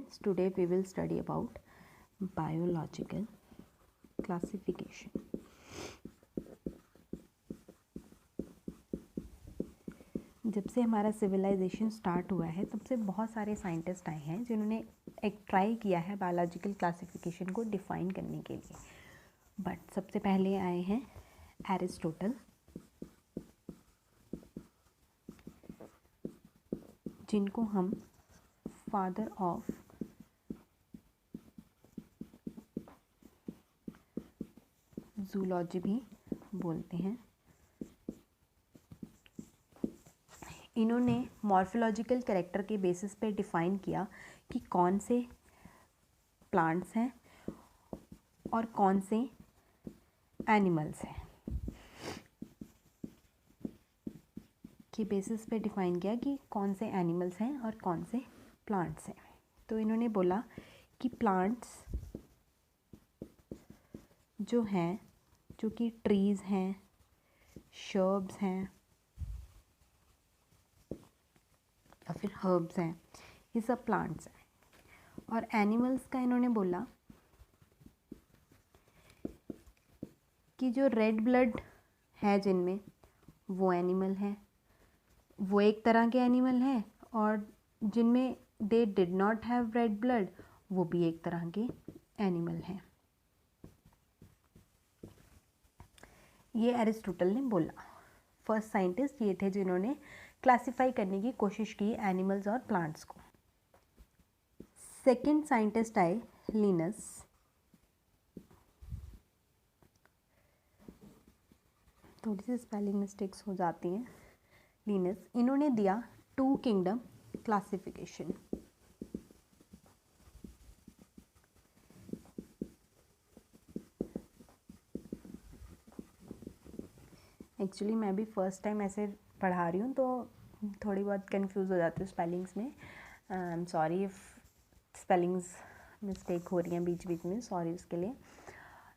students, today we will study about biological classification. जब से हमारा सिविलाइजेशन स्टार्ट हुआ है तब से बहुत सारे साइंटिस्ट आए हैं जिन्होंने एक ट्राई किया है बायोलॉजिकल क्लासिफिकेशन को डिफ़ाइन करने के लिए। बट सबसे पहले आए हैं एरिस्टोटल, जिनको हम फादर ऑफ जूलॉजी भी बोलते हैं। इन्होंने मॉर्फोलॉजिकल कैरेक्टर के बेसिस पे डिफ़ाइन किया कि कौन से प्लांट्स हैं और कौन से एनिमल्स हैं, के बेसिस पे डिफ़ाइन किया कि कौन से एनिमल्स हैं और कौन से प्लांट्स हैं। तो इन्होंने बोला कि प्लांट्स जो हैं, जो कि ट्रीज़ हैं, शर्ब्स हैं या फिर हर्ब्स हैं, ये सब प्लांट्स हैं। और एनिमल्स का इन्होंने बोला कि जो रेड ब्लड है जिनमें, वो एनिमल है, वो एक तरह के एनिमल हैं, और जिनमें they did not have read blood, वो भी एक तरह के एनिमल हैं। ये एरिस्टोटल ने बोला। फर्स्ट साइंटिस्ट ये थे जिन्होंने क्लासिफाई करने की कोशिश की एनिमल्स और प्लांट्स को। सेकंड साइंटिस्ट आए लिनस। थोड़ी सी स्पेलिंग मिस्टेक्स हो जाती हैं। लिनस, इन्होंने दिया टू किंगडम क्लासिफिकेशन। एक्चुअली मैं भी फर्स्ट टाइम ऐसे पढ़ा रही हूँ तो थोड़ी बहुत कंफ्यूज हो जाती हूँ स्पेलिंग्स में। I am sorry if spellings mistake हो रही हैं बीच बीच में, सॉरी उसके लिए।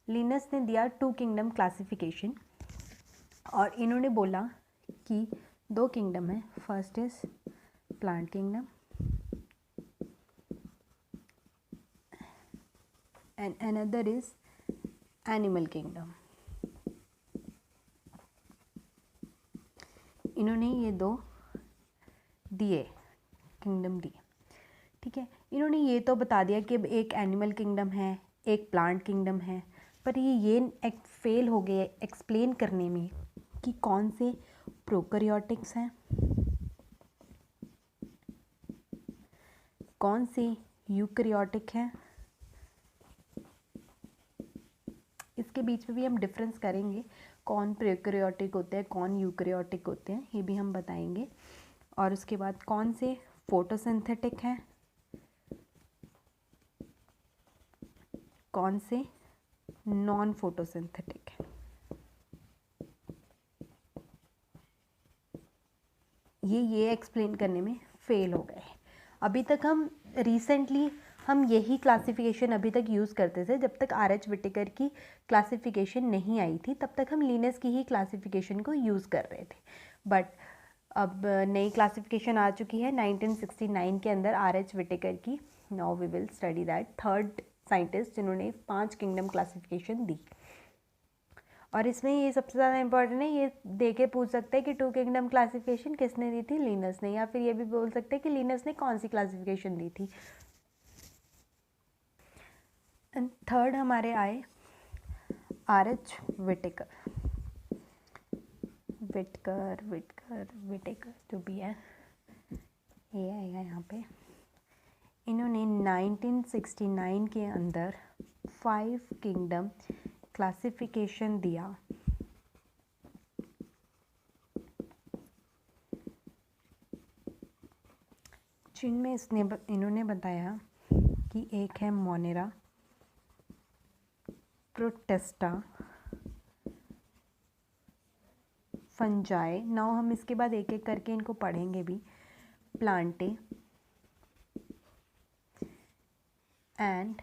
लिनस ने दिया टू किंगडम क्लासिफिकेशन और इन्होंने बोला कि दो किंगडम है। First is plant kingdom and another is animal kingdom. इन्होंने ये दो दिए, किंगडम दिए, ठीक है। इन्होंने ये तो बता दिया कि एक एनिमल किंगडम है, एक प्लांट किंगडम है, पर ये एक फेल हो गए एक्सप्लेन करने में कि कौन से प्रोकैरियोटिक्स हैं, कौन से यूकैरियोटिक हैं। इसके बीच में भी हम डिफरेंस करेंगे, कौन प्रोकैरियोटिक होते हैं, कौन यूकैरियोटिक होते हैं, ये भी हम बताएंगे। और उसके बाद कौन से फोटोसिंथेटिक हैं, कौन से नॉन फोटोसिंथेटिक हैं। ये एक्सप्लेन करने में फेल हो गए। अभी तक हम रिसेंटली हम यही क्लासिफिकेशन अभी तक यूज़ करते थे। जब तक आर एच विटेकर की क्लासिफिकेशन नहीं आई थी तब तक हम लिनस की ही क्लासिफिकेशन को यूज़ कर रहे थे। बट अब नई क्लासिफिकेशन आ चुकी है 1969 के अंदर आर एच विटेकर की। Now we will study that. Third scientist जिन्होंने 5 किंगडम क्लासिफिकेशन दी। और इसमें ये सबसे ज़्यादा इम्पोर्टेंट है, ये दे के पूछ सकते हैं कि टू किंगडम क्लासिफिकेशन किसने दी थी, लिनस ने, या फिर ये भी बोल सकते हैं कि लिनस ने कौन सी क्लासिफिकेशन दी थी। एंड थर्ड हमारे आए आर एच विटेकर। विटेकर जो भी है, ये आएगा यहाँ पे। इन्होंने 1969 के अंदर 5 किंगडम क्लासिफिकेशन दिया। जिनमें इन्होंने बताया कि एक है मोनेरा, प्रोटेस्टा, फंजाई। नाउ हम इसके बाद एक एक करके इनको पढ़ेंगे भी। Plantae and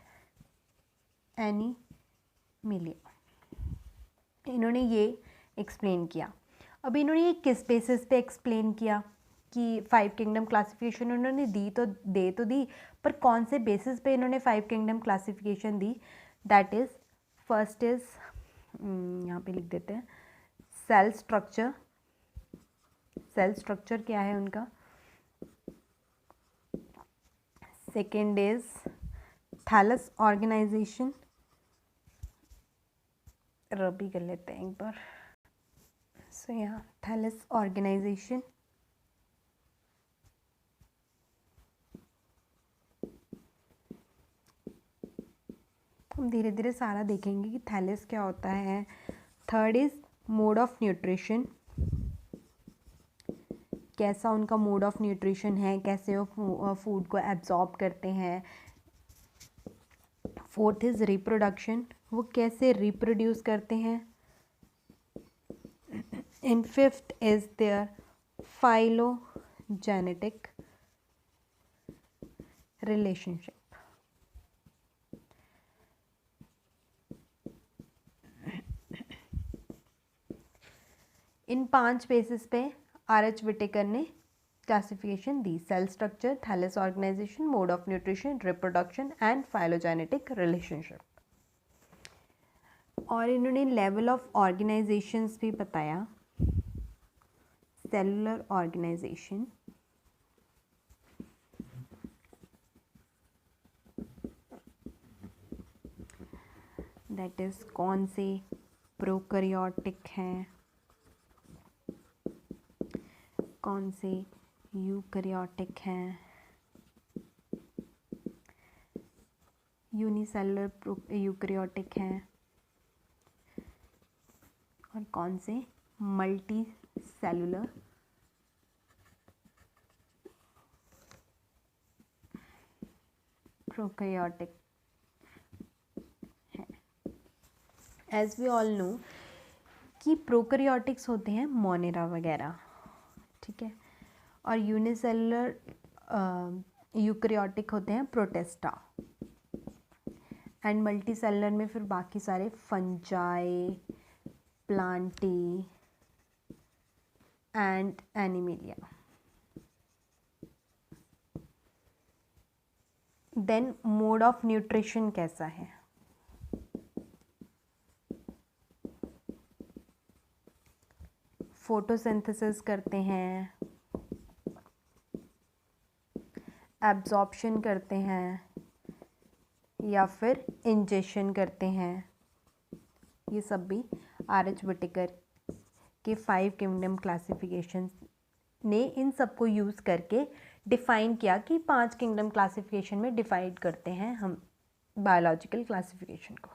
animalia. इन्होंने ये एक्सप्लेन किया। अब इन्होंने ये किस बेसिस पे एक्सप्लेन किया कि 5 किंगडम क्लासिफिकेशन उन्होंने दी तो दी, पर कौन से बेसिस पे इन्होंने 5 kingdom classification the, that is first is यहाँ पे लिख देते हैं सेल स्ट्रक्चर। सेल स्ट्रक्चर क्या है उनका, सेकेंड इज थैलस ऑर्गेनाइजेशन, रबी कर लेते हैं एक बार, सो यहाँ थैलस ऑर्गेनाइजेशन, हम धीरे धीरे सारा देखेंगे कि थैलस क्या होता है। Third is mode of nutrition, कैसा उनका मोड ऑफ न्यूट्रिशन है, कैसे वो फूड को एब्जॉर्ब करते हैं। फोर्थ इज रिप्रोडक्शन, वो कैसे रिप्रोड्यूस करते हैं। And fifth is there phylogenetic relationship. इन 5 बेसिस पे आर.एच. विटेकर ने क्लासिफिकेशन दी, cell structure, thallus organisation, mode of nutrition, reproduction and phylogenetic relationship. और इन्होंने लेवल ऑफ ऑर्गेनाइजेशंस भी बताया, सेलुलर ऑर्गेनाइजेशन, दैट इज कौन से प्रोकैरियोटिक हैं, कौन से यूकैरियोटिक हैं, यूनिसेलुलर यूकैरियोटिक हैं, और कौन से मल्टी सेलुलर प्रोकैरियोटिक हैं। एज वी ऑल नो कि प्रोकैरियोटिक्स होते हैं मोनेरा वगैरह, ठीक है, और यूनिसेलुलर यूकैरियोटिक होते हैं प्रोटिस्टा, एंड मल्टी सेलुलर में फिर बाकी सारे fungi, Plantae and Animalia. Then mode of nutrition कैसा है, फोटोसिंथेसिस करते हैं, एब्जॉर्प्शन करते हैं, या फिर इंजेक्शन करते हैं। ये सब भी आर.एच. विटेकर के 5 किंगडम क्लासिफिकेशन ने इन सब को यूज़ करके डिफ़ाइन किया कि 5 किंगडम क्लासिफिकेशन में डिवाइड करते हैं हम बायोलॉजिकल क्लासिफिकेशन को।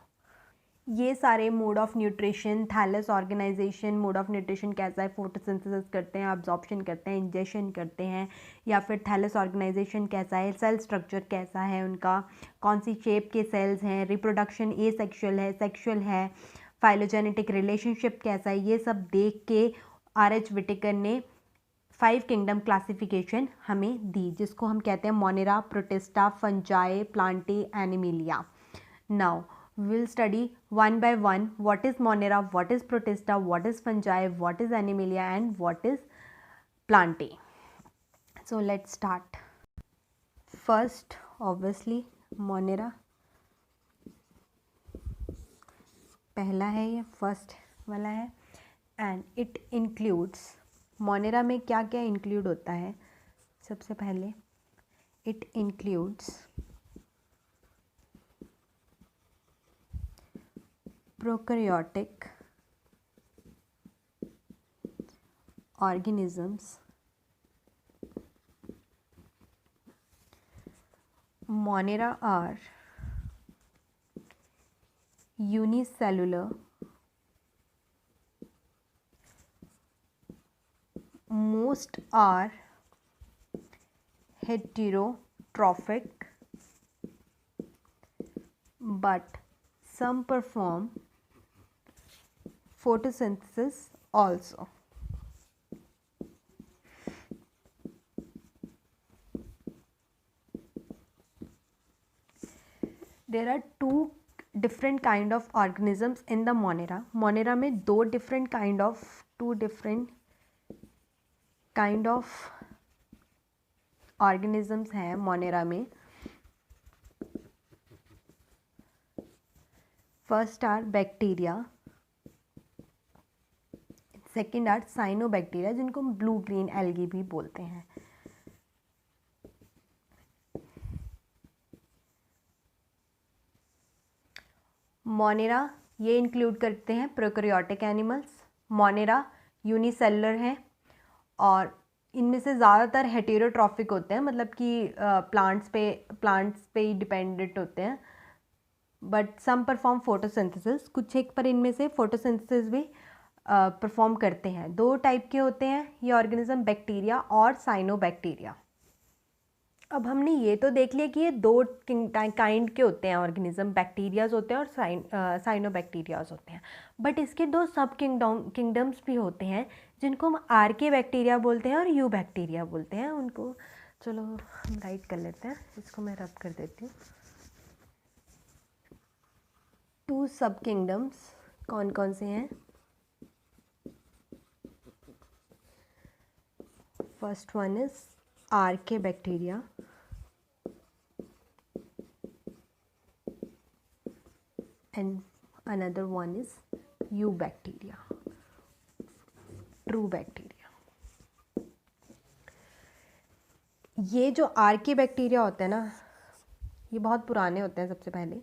ये सारे mode of nutrition, thallus organisation, mode of nutrition कैसा है, फोटोसिंथेसिस करते हैं, एब्जॉर्प्शन करते हैं, इंजेक्शन करते हैं, या फिर थैलस ऑर्गेनाइजेशन कैसा है, सेल स्ट्रक्चर कैसा है उनका, कौन सी शेप के सेल्स हैं, रिप्रोडक्शन एसेक्सुअल है, सेक्सुअल है, फाइलोजेनेटिक रिलेशनशिप कैसा है, ये सब देख के आर.एच. विटेकर ने 5 किंगडम क्लासिफिकेशन हमें दी, जिसको हम कहते हैं Monera, protista, fungi, Plantae, animalia. Now we'll study one by one what is monera, what is protista, what is fungi, what is animalia and what is plantae. So let's start. First obviously monera, पहला है ये, first वाला है, and it includes, monera में क्या क्या include होता है, सबसे पहले it includes prokaryotic organisms, monera are unicellular, most are heterotrophic, but some perform photosynthesis also. There are 2 different kind of organisms in the monera. Monera में 2 different kind of organisms हैं monera में. First are bacteria, second are cyanobacteria, जिनको हम blue green algae भी बोलते हैं। Monera ये include करते हैं प्रोकैरियोटिक एनिमल्स। मोनेरा यूनिसेलुलर हैं और इनमें से ज़्यादातर हेटेरोट्रॉफिक होते हैं, मतलब कि प्लांट्स पे ही डिपेंडेंट होते हैं, बट सम परफॉर्म फोटोसिंथेसिस, कुछ एक पर इनमें से फोटोसिंथेसिस भी परफॉर्म करते हैं। दो टाइप के होते हैं ये ऑर्गेनिज्म, बैक्टीरिया और साइनोबैक्टीरिया। अब हमने ये तो देख लिया कि ये दो काइंड के होते हैं ऑर्गेनिज्म, बैक्टीरियाज होते हैं और साइनोबैक्टीरियाज होते हैं। बट इसके दो सब किंगडम्स भी होते हैं जिनको हम आर्के बैक्टीरिया बोलते हैं और यू बैक्टीरिया बोलते हैं उनको। चलो हम राइट कर लेते हैं, इसको मैं रब कर देती हूँ। टू सब किंगडम्स कौन कौन से हैं? First one is archaebacteria and another one is eubacteria, true bacteria। ये जो आर्के बैक्टीरिया होते हैं ना, ये बहुत पुराने होते हैं सबसे पहले,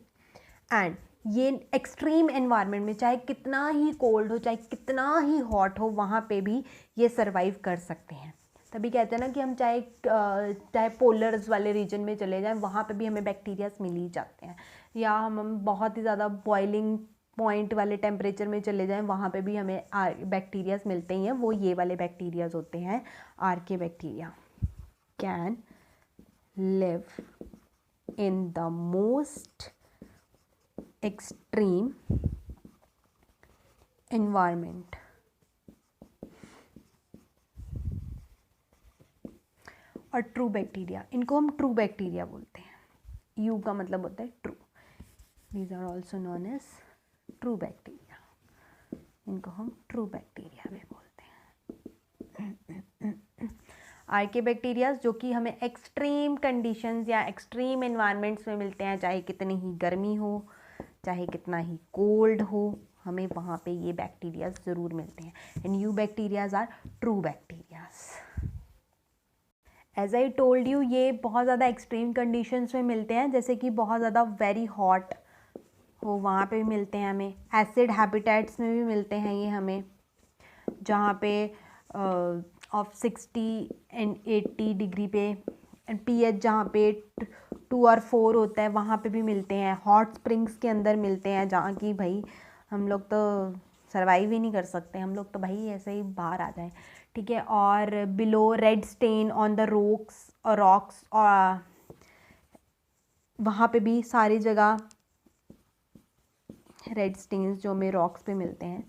एंड ये एक्सट्रीम एनवायरनमेंट में चाहे कितना ही कोल्ड हो, चाहे कितना ही हॉट हो, वहाँ पे भी ये सरवाइव कर सकते हैं। तभी कहते हैं ना कि हम चाहे पोलर्स वाले रीजन में चले जाएं, वहाँ पे भी हमें बैक्टीरियाज मिल ही जाते हैं, या हम बहुत ही ज़्यादा बॉइलिंग पॉइंट वाले टेम्परेचर में चले जाएं, वहाँ पे भी हमें बैक्टीरियाज मिलते ही हैं। वो ये वाले बैक्टीरियाज होते हैं archaebacteria. Can live in the most extreme environment. और ट्रू बैक्टीरिया, इनको हम ट्रू बैक्टीरिया बोलते हैं। यू का मतलब होता है true. These are also known as true bacteria, इनको हम ट्रू बैक्टीरिया भी बोलते हैं। आर्के बैक्टीरियाज जो कि हमें एक्सट्रीम कंडीशंस या एक्सट्रीम एनवायरनमेंट्स में मिलते हैं, चाहे कितनी ही गर्मी हो, चाहे कितना ही कोल्ड हो, हमें वहाँ पे ये बैक्टीरियाज ज़रूर मिलते हैं। And eubacterias are true bacterias. As I told you, ये बहुत ज़्यादा एक्सट्रीम कंडीशंस में मिलते हैं, जैसे कि बहुत ज़्यादा वेरी हॉट हो वहाँ पे भी मिलते हैं हमें। एसिड हैबिटेट्स में भी मिलते हैं ये हमें, जहाँ पे ऑफ 60 एंड 80 डिग्री पे pH जहाँ पे 2 और 4 होता है, वहाँ पे भी मिलते हैं। हॉट स्प्रिंग्स के अंदर मिलते हैं, जहाँ की भाई हम लोग तो सर्वाइव ही नहीं कर सकते, हम लोग तो भाई ऐसे ही बाहर आ जाएं, ठीक है। और below red stain on the rocks और वहाँ पे भी सारी जगह रेड स्टेन्स जो हमें रॉक्स पे मिलते हैं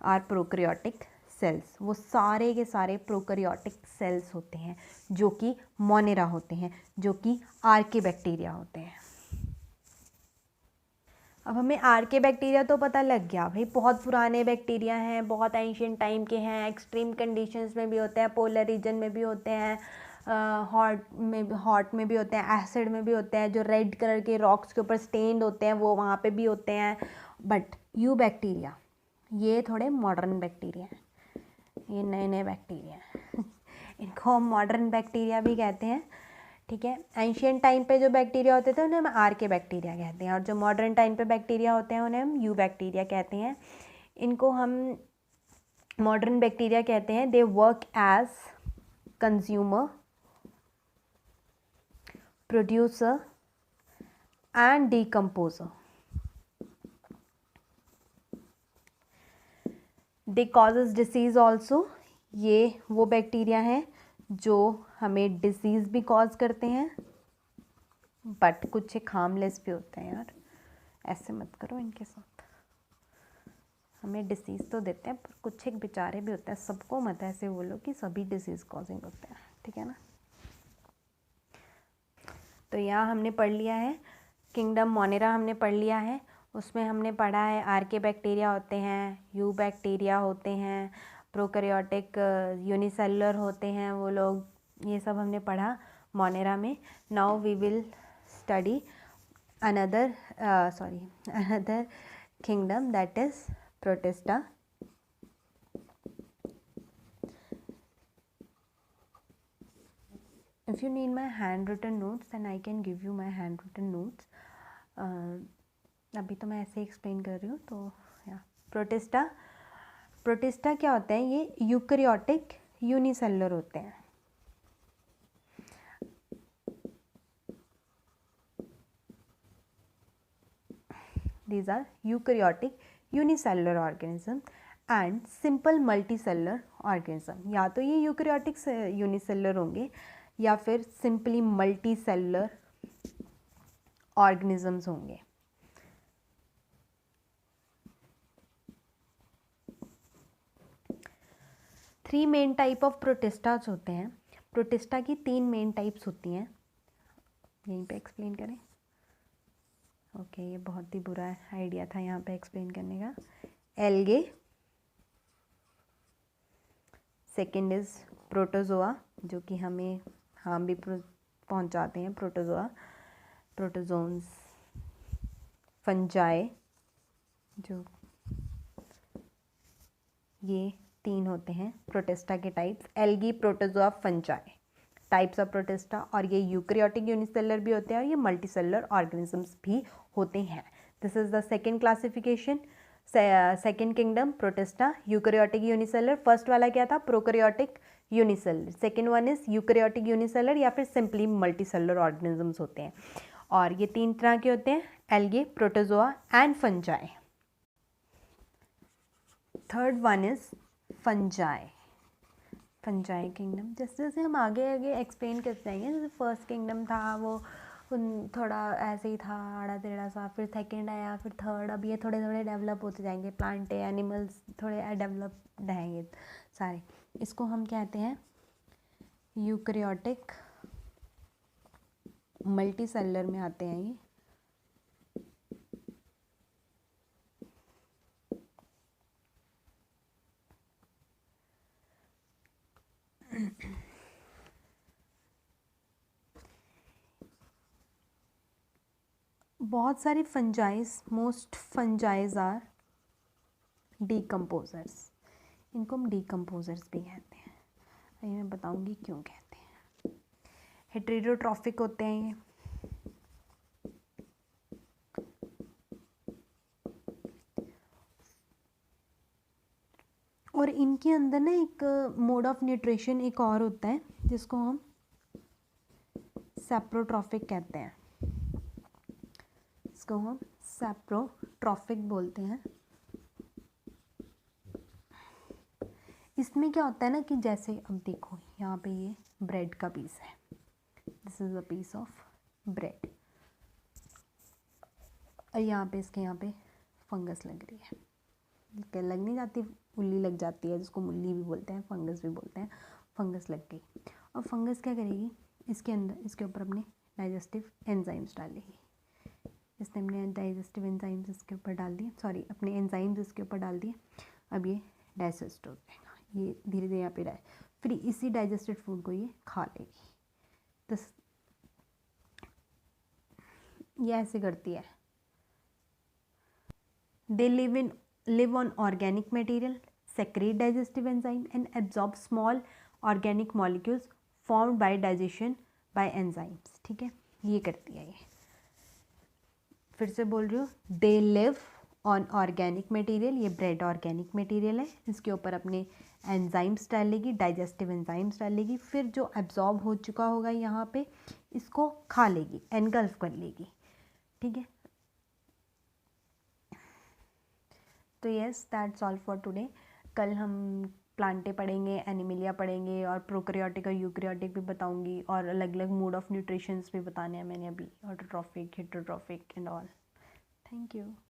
आर प्रोकैरियोटिक सेल्स। वो सारे के सारे प्रोकैरियोटिक सेल्स होते हैं जो कि मोनेरा होते हैं, जो कि आर्के बैक्टीरिया होते हैं। अब हमें आर्के बैक्टीरिया तो पता लग गया भाई, बहुत पुराने बैक्टीरिया हैं, बहुत एंशिएंट टाइम के हैं, एक्सट्रीम कंडीशंस में भी होते हैं, पोलर रीजन में भी होते हैं, हॉट में भी होते हैं, एसिड में भी होते हैं, जो रेड कलर के रॉक्स के ऊपर स्टेन्ड होते हैं वो वहाँ पे भी होते हैं। बट यू बैक्टीरिया ये थोड़े मॉडर्न बैक्टीरिया हैं, ये नए नए बैक्टीरिया हैं। इनको हम मॉडर्न बैक्टीरिया भी कहते हैं, ठीक है। एंशिएंट टाइम पे जो बैक्टीरिया होते थे उन्हें हम आर्के बैक्टीरिया कहते हैं, और जो मॉडर्न टाइम पे बैक्टीरिया होते हैं उन्हें हम यू बैक्टीरिया कहते हैं। इनको हम मॉडर्न बैक्टीरिया कहते हैं। They work as consumer, producer and decomposer. They causes disease also. ये वो बैक्टीरिया हैं जो हमें डिसीज़ भी कॉज करते हैं, बट कुछ एक हार्मलेस भी होते हैं। यार ऐसे मत करो इनके साथ, हमें डिसीज़ तो देते हैं पर कुछ एक बेचारे भी होते हैं, सबको मत ऐसे बोलो कि सभी डिसीज़ कॉजिंग होते हैं, ठीक है ना। तो यहाँ हमने पढ़ लिया है किंगडम मोनेरा, हमने पढ़ लिया है। उसमें हमने पढ़ा है आर्के बैक्टीरिया होते हैं, यू बैक्टीरिया होते हैं, प्रोकैरियोटिक यूनिसेलुलर होते हैं वो लोग, ये सब हमने पढ़ा मोनेरा में। Now we will study another another kingdom, that is Protista. If you need my handwritten notes, then I can give you my handwritten notes. अभी तो मैं ऐसे एक्सप्लेन कर रही हूँ. तो या प्रोटिस्टा क्या होते हैं? ये यूकैरियोटिक यूनिसेलुलर होते हैं. These are eukaryotic unicellular organism and simple multicellular organism. या तो ये यूकैरियोटिक यूनिसेलुलर होंगे या फिर सिंपली मल्टीसेलुलर ऑर्गेनिजम्स होंगे. थ्री मेन टाइप ऑफ प्रोटिस्टास होते हैं. प्रोटिस्टा की 3 मेन टाइप्स होती हैं. यहीं पे एक्सप्लेन करें. ओके, ये बहुत ही बुरा आइडिया था यहाँ पे एक्सप्लेन करने का. एल्गे, सेकेंड इज प्रोटोजोआ, जो कि हमें हार्म भी पहुँचाते हैं. प्रोटोजोआ, प्रोटोजोन्स, फंजाई, जो ये 3 होते हैं प्रोटिस्टा के types. Algae, protozoa, fungi types of protista. और ये यूकैरियोटिक यूनिसेलुलर भी होते हैं और ये मल्टीसेलुलर ऑर्गेनिजम्स भी होते हैं. This is the second classification. Second kingdom protista, eukaryotic unicellular. First वाला क्या था? Prokaryotic unicellular. Second one is eukaryotic unicellular या फिर सिंपली मल्टीसेलुलर ऑर्गेनिजम्स होते हैं. और ये 3 तरह के होते हैं, algae, protozoa and fungi. Third one is fungi. Fungi kingdom. जैसे जैसे हम आगे आगे एक्सप्लेन करते जाएंगे, जैसे फर्स्ट किंगडम था वो थोड़ा ऐसे ही था आड़ा टेढ़ा सा, फिर सेकंड आया, फिर थर्ड. अब ये थोड़े थोड़े डेवलप होते जाएंगे. प्लांट, एनिमल्स थोड़े डेवलप रहेंगे सारे. इसको हम कहते हैं यूकैरियोटिक मल्टीसेलुलर में आते हैं ये. बहुत सारी fungis, most fungis are decomposers. इनको हम डीकम्पोजर्स भी कहते हैं. अभी मैं बताऊंगी क्यों कहते हैं. हेटेरोट्रॉफिक होते हैं ये. और इनके अंदर ना एक मोड ऑफ न्यूट्रिशन एक और होता है जिसको हम सैप्रोट्रॉफिक कहते हैं. इसको हम सैप्रोट्रॉफिक बोलते हैं. इसमें क्या होता है ना कि जैसे अब देखो यहाँ पे ये ब्रेड का पीस है. This is a piece of bread. और यहाँ पे इसके यहाँ पे फंगस लग रही है. लग नहीं जाती, उल्ली लग जाती है, जिसको मुल्ली भी बोलते हैं, फंगस भी बोलते हैं. फंगस लग गई. और फंगस क्या करेगी? इसके अंदर, इसके ऊपर अपने डाइजेस्टिव एंजाइम्स डालेगी. इसने अपने डाइजेस्टिव एंजाइम्स इसके ऊपर डाल दिए, सॉरी अपने एंजाइम्स इसके ऊपर डाल दिए. अब ये डाइजेस्ट हो जाएगा. ये धीरे धीरे यहाँ पे फिर इसी डाइजेस्टेड फूड को ये खा लेगी. तो ये ऐसे करती है. दे live on organic material, secrete digestive enzyme and absorb small organic molecules formed by digestion by enzymes. ठीक है, ये करती है ये. फिर से बोल रही हूँ, they live on organic material. ये ब्रेड ऑर्गेनिक मटेरियल है. इसके ऊपर अपने एंजाइम्स डालेगी, डाइजेस्टिव एंजाइम्स डालेगी. फिर जो एब्जॉर्ब हो चुका होगा यहाँ पे, इसको खा लेगी, एनगल्फ कर लेगी. ठीक है. तो yes, that's all for today. कल हम प्लांटे पढ़ेंगे, एनिमिलिया पढ़ेंगे और प्रोकैरियोटिक और यूकैरियोटिक भी बताऊंगी. और अलग अलग मोड ऑफ न्यूट्रिशंस भी बताने हैं मैंने अभी, autotrophic, heterotrophic and all. Thank you.